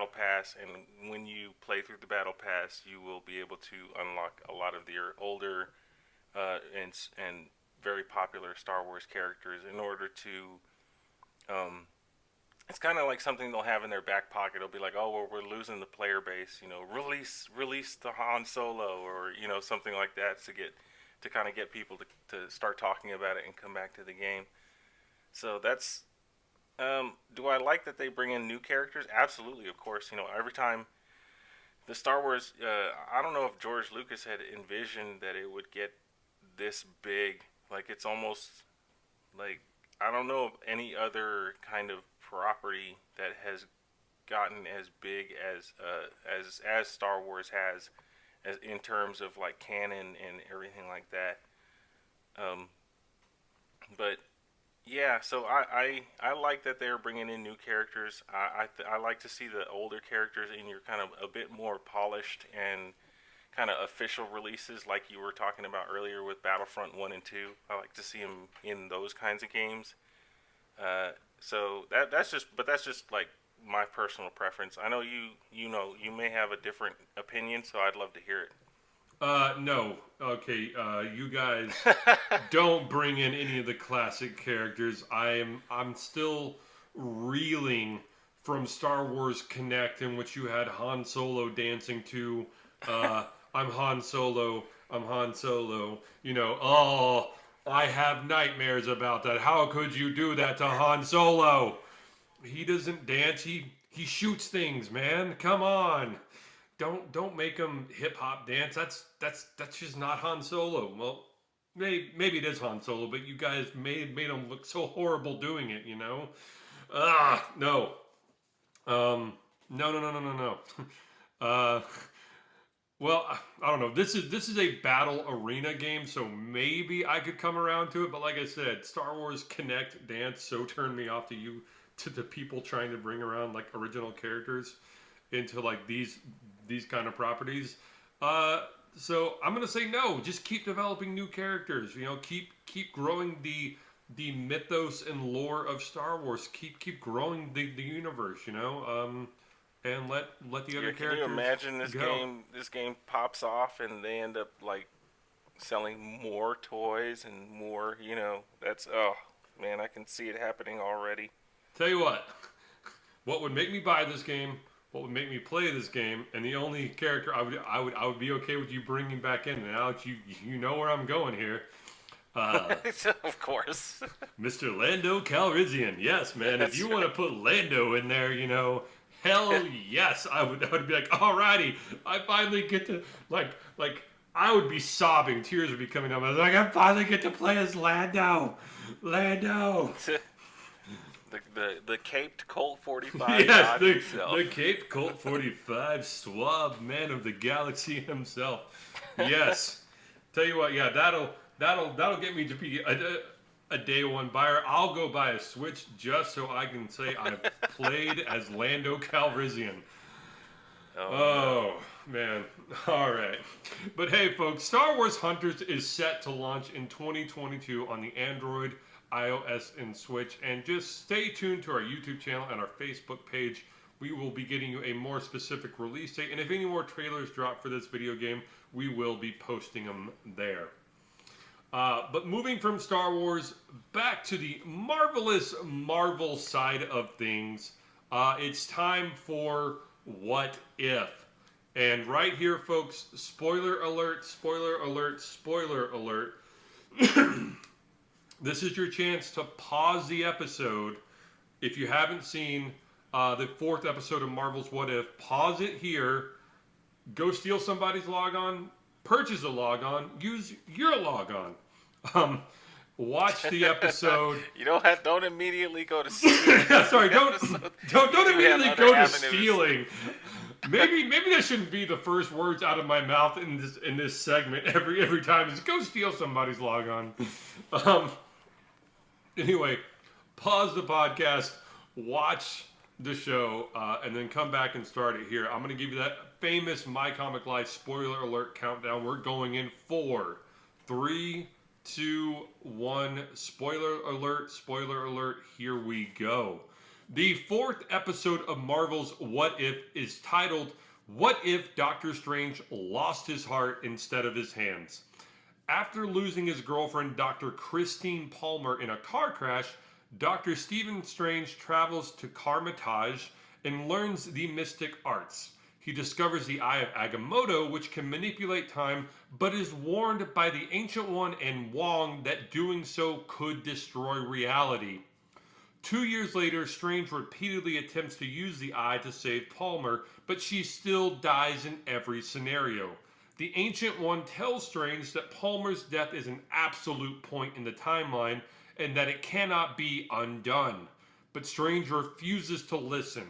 pass, and when you play through the battle pass, you will be able to unlock a lot of your older and very popular Star Wars characters in order to. It's kind of like something they'll have in their back pocket. It'll be like, oh, well, we're losing the player base. Release the Han Solo, or something like that to kind of get people to start talking about it and come back to the game. So that's. Do I like that they bring in new characters? Absolutely, of course. Every time the Star Wars, I don't know if George Lucas had envisioned that it would get this big. Like, it's almost like, I don't know of any other kind of property that has gotten as big as Star Wars has, as in terms of like canon and everything like that. Um, but yeah, so I like that they're bringing in new characters. I like to see the older characters in your kind of a bit more polished and kind of official releases, like you were talking about earlier with Battlefront 1 and 2. I like to see them in those kinds of games. So that's just like my personal preference. I know you may have a different opinion, so I'd love to hear it. No. Okay, you guys don't bring in any of the classic characters. I'm still reeling from Star Wars Connect, in which you had Han Solo dancing to I'm Han Solo, I'm Han Solo. Oh, I have nightmares about that. How could you do that to Han Solo? He doesn't dance. He shoots things, man. Come on. Don't make him hip hop dance. That's just not Han Solo. Well, maybe it is Han Solo, but you guys made him look so horrible doing it. No. No. uh, well, I don't know. This is a battle arena game, so maybe I could come around to it. But like I said, Star Wars Connect Dance so turned me off to the people trying to bring around like original characters into like these kind of properties. Uh, so I'm gonna say no. Just keep developing new characters. Keep growing the mythos and lore of Star Wars. Keep growing the universe. And let the other Yeah, can you characters imagine this go. game? This game pops off, and they end up like selling more toys and more. That's, oh man, I can see it happening already. Tell you what would make me buy this game what would make me play this game, and the only character I would be okay with you bringing back in. And Alex, you know where I'm going here. Of course. Mr. Lando Calrissian. Yes, man. If That's you right. want to put Lando in there, hell yes. I would be like, alrighty, I finally get to like I would be sobbing, tears would be coming down. I was like, I finally get to play as Lando. Lando. The caped Colt 45 Yes, God the himself. Cape Colt 45 suave man of the galaxy himself. Yes. Tell you what, yeah, that'll get me to be a day one buyer. I'll go buy a Switch just so I can say I've played as Lando Calrissian. Oh, man. All right. But hey, folks, Star Wars Hunters is set to launch in 2022 on the Android, iOS, and Switch. And just stay tuned to our YouTube channel and our Facebook page. We will be getting you a more specific release date. And if any more trailers drop for this video game, we will be posting them there. But moving from Star Wars back to the marvelous Marvel side of things, it's time for What If? And right here, folks, spoiler alert, spoiler alert, spoiler alert. This is your chance to pause the episode. If you haven't seen the 4th episode of Marvel's What If, pause it here, go steal somebody's logon, purchase a logon, use your logon. Watch the episode. You know what? Don't immediately go to stealing. Sorry, don't immediately go to avenues. stealing. Maybe that shouldn't be the first words out of my mouth in this segment every time. Is go steal somebody's logon. Anyway, pause the podcast, watch the show, and then come back and start it here. I'm going to give you that famous My Comic Life spoiler alert countdown. We're going in 4, 3, 2, 1. Spoiler alert, here we go. The 4th episode of Marvel's What If is titled, What If Doctor Strange Lost His Heart Instead of His Hands? After losing his girlfriend, Dr. Christine Palmer, in a car crash, Dr. Stephen Strange travels to Carmitage and learns the mystic arts. He discovers the Eye of Agamotto, which can manipulate time, but is warned by the Ancient One and Wong that doing so could destroy reality. 2 years later, Strange repeatedly attempts to use the eye to save Palmer, but she still dies in every scenario. The Ancient One tells Strange that Palmer's death is an absolute point in the timeline and that it cannot be undone. But Strange refuses to listen.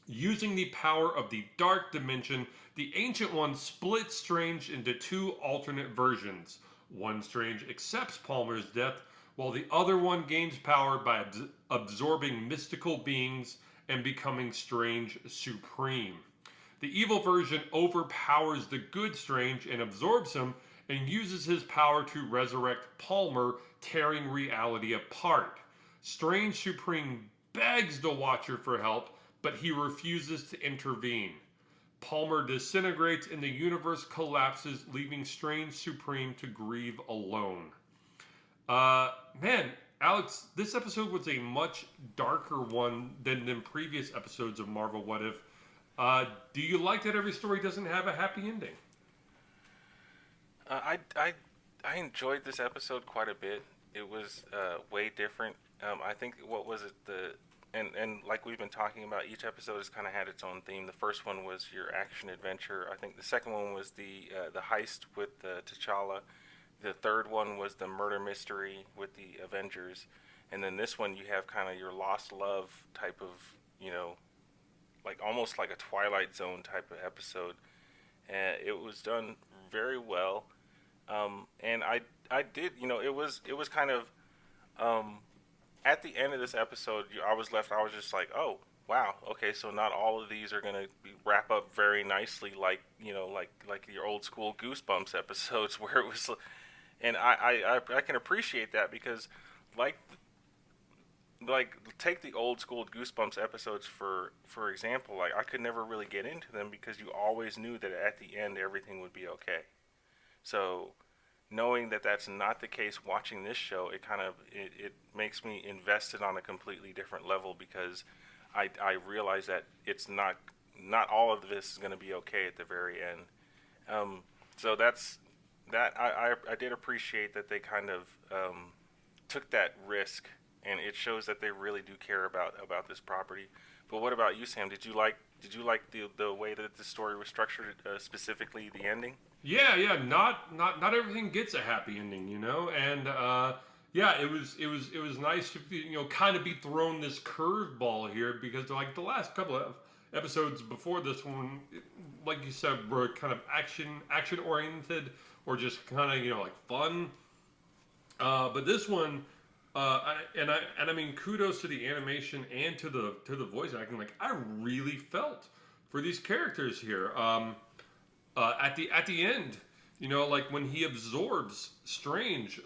Using the power of the Dark Dimension, the Ancient One splits Strange into 2 alternate versions. One Strange accepts Palmer's death, while the other one gains power by absorbing mystical beings and becoming Strange Supreme. The evil version overpowers the good Strange and absorbs him, and uses his power to resurrect Palmer, tearing reality apart. Strange Supreme begs the Watcher for help, but he refuses to intervene. Palmer disintegrates and the universe collapses, leaving Strange Supreme to grieve alone. Man, Alex, this episode was a much darker one than previous episodes of Marvel What If. Do you like that every story doesn't have a happy ending? I enjoyed this episode quite a bit. It was way different. I think what was it and like we've been talking about, each episode has kind of had its own theme. The first one was your action adventure. I think the second one was the heist with T'Challa. The third one was the murder mystery with the Avengers, and then this one you have kind of your lost love type of, like almost like a Twilight Zone type of episode. And it was done very well, and I did, it was kind of at the end of this episode, I was just like, oh wow, okay, so not all of these are gonna wrap up very nicely, like like your old school Goosebumps episodes where it was. And I can appreciate that because, like take the old school Goosebumps episodes for example. Like I could never really get into them because you always knew that at the end everything would be okay. So knowing that that's not the case, watching this show, it makes me invested on a completely different level because I realize that it's not all of this is going to be okay at the very end. So I did appreciate that they kind of took that risk, and it shows that they really do care about this property. But what about you, Sam? Did you like the way that the story was structured, specifically the ending? Yeah. Not everything gets a happy ending, you know, and yeah, it was nice to kind of be thrown this curveball here because like the last couple of episodes before this one, like you said, were kind of action oriented or just kind of like fun. But this one, I mean, kudos to the animation and to the voice acting. Like I really felt for these characters here. At the end, like when he absorbs Strange,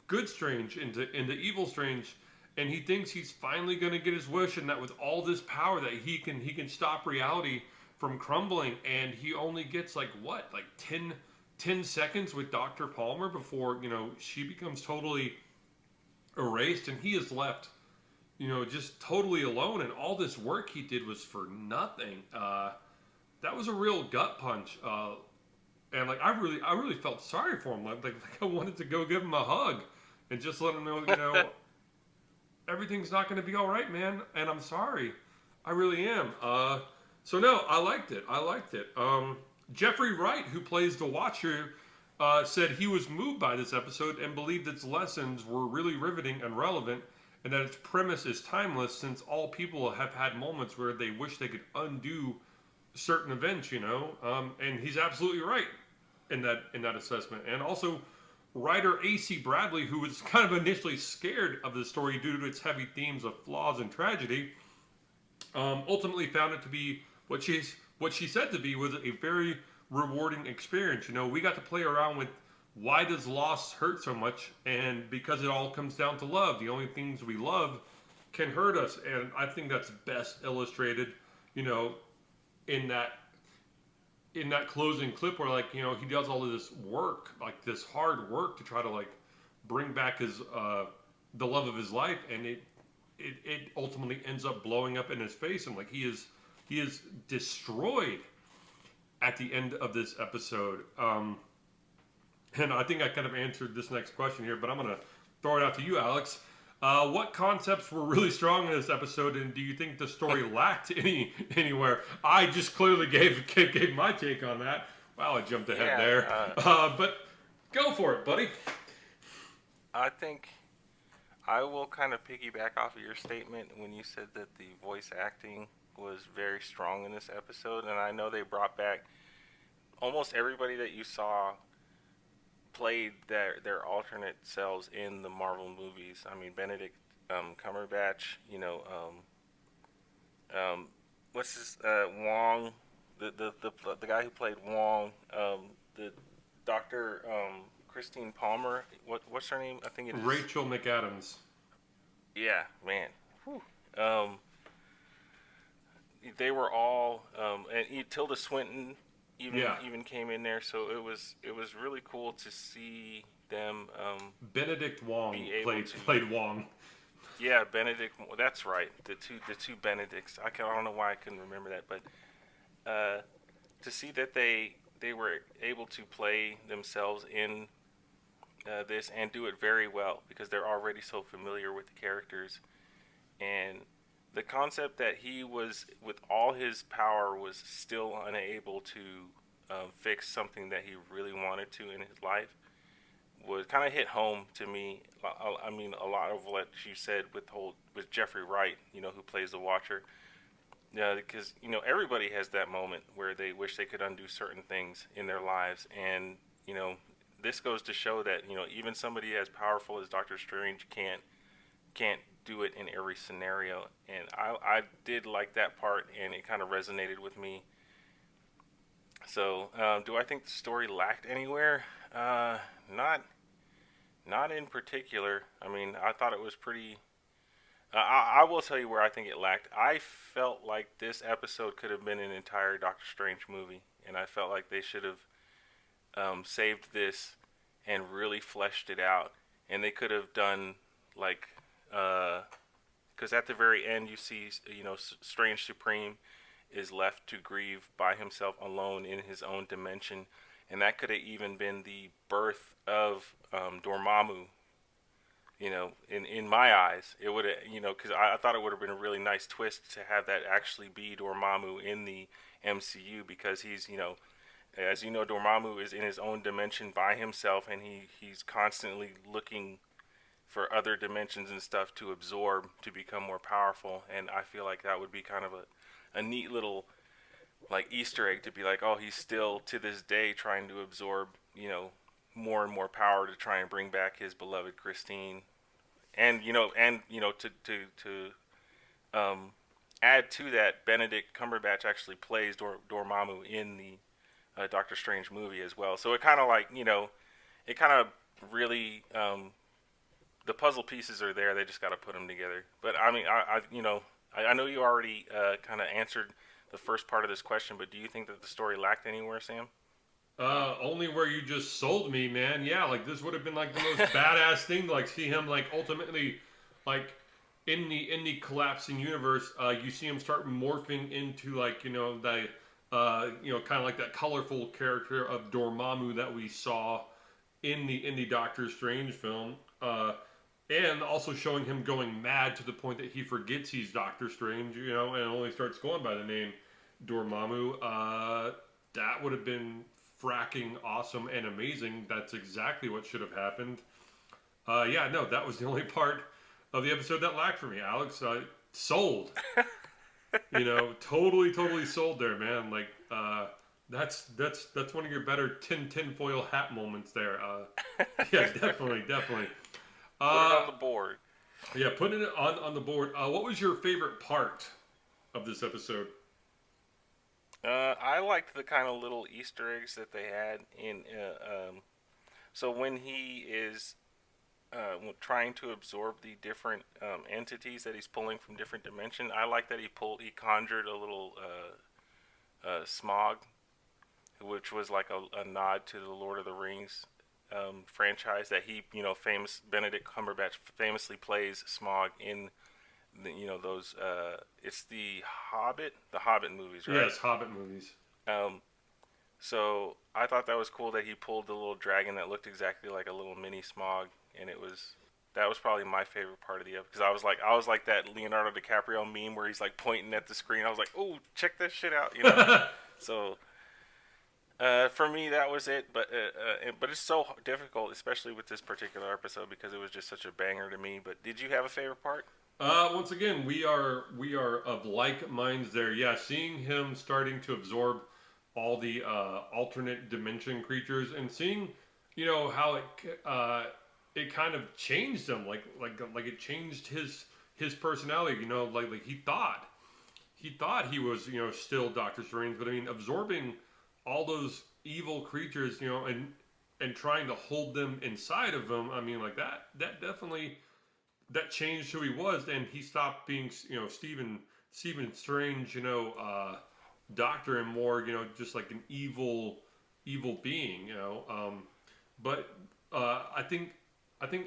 good Strange into evil Strange, and he thinks he's finally going to get his wish, and that with all this power that he can stop reality from crumbling, and he only gets like what, like 10 seconds with Dr. Palmer before she becomes totally erased, and he is left just totally alone, and all this work he did was for nothing. That was a real gut punch. And like I really felt sorry for him. Like I wanted to go give him a hug and just let him know, everything's not going to be all right, man. And I'm sorry, I really am. So no, I liked it. Jeffrey Wright, who plays the Watcher, said he was moved by this episode and believed its lessons were really riveting and relevant, and that its premise is timeless since all people have had moments where they wish they could undo certain events, and he's absolutely right in that assessment. And also, writer A.C. Bradley, who was kind of initially scared of the story due to its heavy themes of flaws and tragedy, ultimately found it to be what she said to be was a very rewarding experience. We got to play around with why does loss hurt so much, and because it all comes down to love. The only things we love can hurt us, and I think that's best illustrated, in that closing clip where he does all of this work, like this hard work to try to like bring back his the love of his life, and it ultimately ends up blowing up in his face, and like he is destroyed at the end of this episode. And I think I kind of answered this next question here, but I'm gonna throw it out to you, Alex. What concepts were really strong in this episode, and do you think the story lacked anywhere? I just clearly gave my take on that. Wow, I jumped ahead there. But go for it, buddy. I think I will kind of piggyback off of your statement when you said that the voice acting was very strong in this episode, and I know they brought back almost everybody that you saw played their alternate selves in the Marvel movies. I mean, Benedict Cumberbatch, what's his Wong, the guy who played Wong, the Doctor Christine Palmer. What's her name? I think it is Rachel McAdams. Yeah, man. Whew. They were all, and Tilda Swinton even came in there, so it was really cool to see them. Benedict Wong played Wong. Yeah, Benedict. That's right. The two Benedicts. I don't know why I couldn't remember that, but to see that they were able to play themselves in this and do it very well because they're already so familiar with the characters, and the concept that he was, with all his power, was still unable to fix something that he really wanted to in his life was kind of hit home to me. I mean, a lot of what you said with Jeffrey Wright, who plays the Watcher. Yeah, because everybody has that moment where they wish they could undo certain things in their lives, and this goes to show that even somebody as powerful as Doctor Strange can't do it in every scenario. And I did like that part, and it kind of resonated with me. So, do I think the story lacked anywhere? Not in particular. I mean, I thought it was pretty. I will tell you where I think it lacked. I felt like this episode could have been an entire Doctor Strange movie, and I felt like they should have saved this and really fleshed it out. And they could have done like because at the very end you see, Strange Supreme is left to grieve by himself alone in his own dimension, and that could have even been the birth of Dormammu. In my eyes, it would have, because I thought it would have been a really nice twist to have that actually be Dormammu in the MCU, because he's, as you know, Dormammu is in his own dimension by himself, and he's constantly looking for other dimensions and stuff to absorb to become more powerful. And I feel like that would be kind of a neat little like Easter egg to be like, oh, he's still to this day trying to absorb, more and more power to try and bring back his beloved Christine. And to add to that, Benedict Cumberbatch actually plays Dormammu in the Doctor Strange movie as well. So it kind of like, it kind of really, the puzzle pieces are there. They just got to put them together. But I mean, I know you already kind of answered the first part of this question, but do you think that the story lacked anywhere, Sam? Only where you just sold me, man. Yeah, like this would have been like the most badass thing to like see him like ultimately, like in the collapsing universe. You see him start morphing into like the kind of like that colorful character of Dormammu that we saw in the Doctor Strange film. And also showing him going mad to the point that he forgets he's Doctor Strange, and only starts going by the name Dormammu. That would have been fracking awesome and amazing. That's exactly what should have happened. Yeah, no, that was the only part of the episode that lacked for me, Alex. Sold. Totally sold there, man. Like, that's one of your better tinfoil hat moments there. Yeah, definitely. Put it on the board. Yeah, putting it on the board. What was your favorite part of this episode? I liked the kind of little Easter eggs that they had in. So when he is trying to absorb the different entities that he's pulling from different dimensions, I like that he conjured a little smog, which was like a nod to the Lord of the Rings franchise that he, famous Benedict Cumberbatch famously plays Smog in those it's the Hobbit movies, right? Yes, Hobbit movies. Um, so I thought that was cool that he pulled the little dragon that looked exactly like a little mini Smog, and that was probably my favorite part of the episode, because I was like that Leonardo DiCaprio meme where he's like pointing at the screen. I was like, oh, check this shit out, So for me, that was it. But it's so difficult, especially with this particular episode, because it was just such a banger to me. But did you have a favorite part? Once again, we are of like minds there. Yeah, seeing him starting to absorb all the alternate dimension creatures, and seeing how it kind of changed him, like it changed his personality. Like he thought he was still Doctor Strange, but I mean absorbing all those evil creatures, and trying to hold them inside of him. I mean, like that definitely that changed who he was, and he stopped being Stephen Strange, doctor, and more just like an evil being, but I think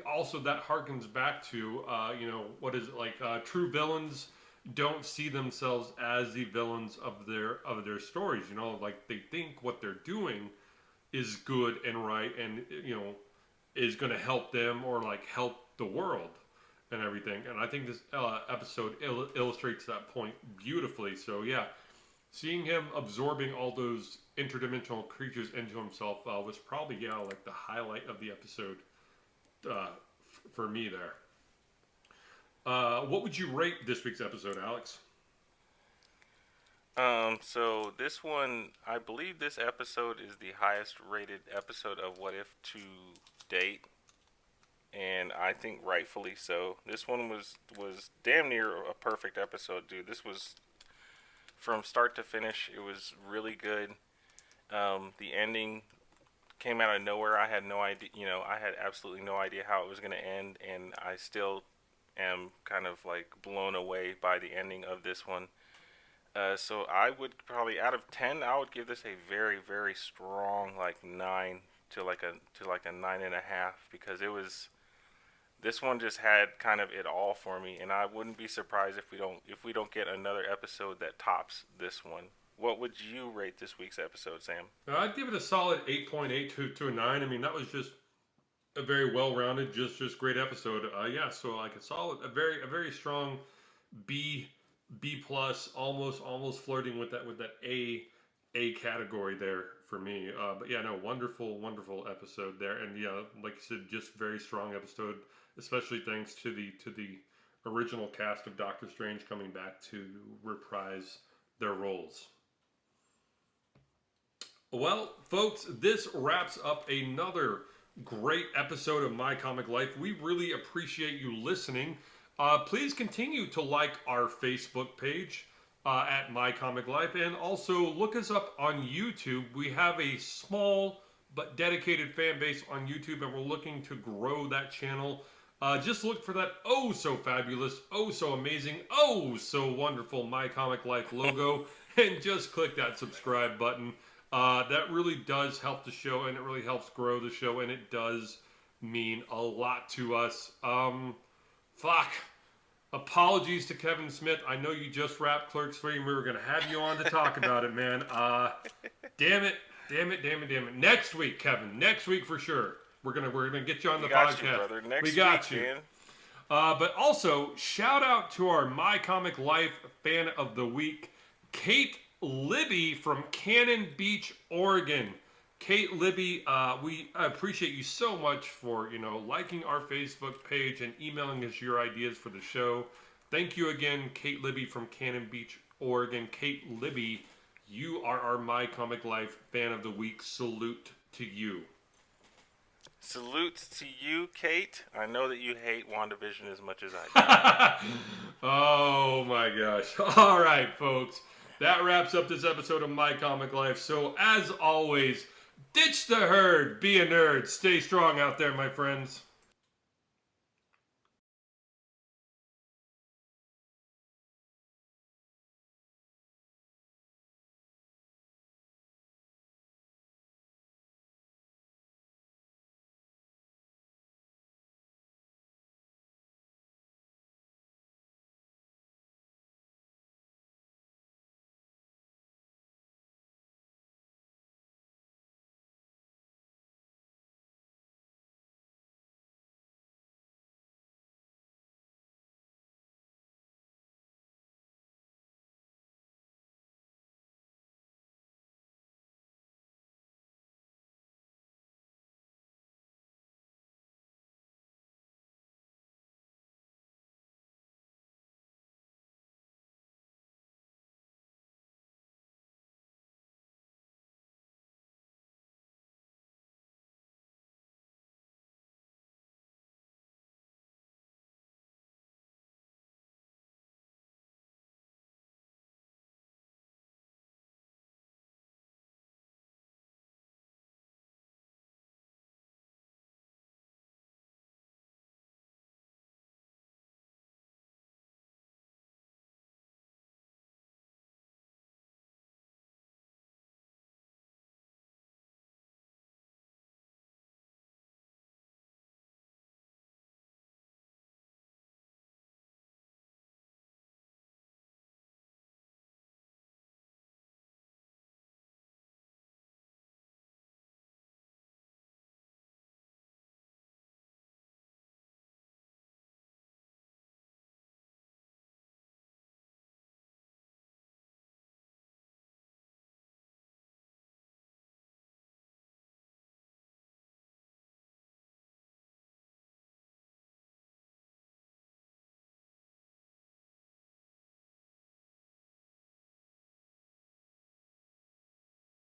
also that harkens back to what is it like, true villains don't see themselves as the villains of their stories, like they think what they're doing is good and right, and is going to help them or like help the world and everything. And I think this episode illustrates that point beautifully. So yeah, seeing him absorbing all those interdimensional creatures into himself was probably like the highlight of the episode for me there. What would you rate this week's episode, Alex? So this one, I believe this episode is the highest rated episode of What If to date, and I think rightfully so. This one was damn near a perfect episode, dude. This was, from start to finish, it was really good. The ending came out of nowhere. I had no idea, I had absolutely no idea how it was going to end, and I still am kind of like blown away by the ending of this one. So I would probably, out of 10, I would give this a very, very strong like 9 to like a 9.5, because This one just had kind of it all for me, and I wouldn't be surprised if we don't get another episode that tops this one. What would you rate this week's episode, Sam? I'd give it a solid 8.8 to a 9. I mean, that was just a very well-rounded, just great episode. Yeah, so like a solid, a very strong B plus, almost flirting with that A category there for me. But yeah, no, wonderful episode there, and yeah, like you said, just very strong episode, especially thanks to the original cast of Doctor Strange coming back to reprise their roles. Well, folks, this wraps up another great episode of My Comic Life. We really appreciate you listening. Please continue to like our Facebook page at My Comic Life, and also look us up on YouTube. We have a small but dedicated fan base on YouTube, and we're looking to grow that channel. Just look for that oh so fabulous, oh so amazing, oh so wonderful My Comic Life logo, and just click that subscribe button. That really does help the show, and it really helps grow the show, and it does mean a lot to us. Apologies to Kevin Smith. I know you just wrapped Clerks 3, and we were going to have you on to talk about it, man. Damn it. Next week, Kevin. Next week for sure. We're gonna get you on the podcast. You, brother. Next we got week, you. Man. But also, shout out to our My Comic Life fan of the week, Kate Libby from Cannon Beach, Oregon. Kate Libby, we appreciate you so much for, liking our Facebook page and emailing us your ideas for the show. Thank you again, Kate Libby from Cannon Beach, Oregon. Kate Libby, you are our My Comic Life fan of the week. Salute to you. Salute to you, Kate. I know that you hate WandaVision as much as I do. Oh my gosh. All right, folks. That wraps up this episode of My Comic Life. So, as always, ditch the herd, be a nerd, stay strong out there, my friends.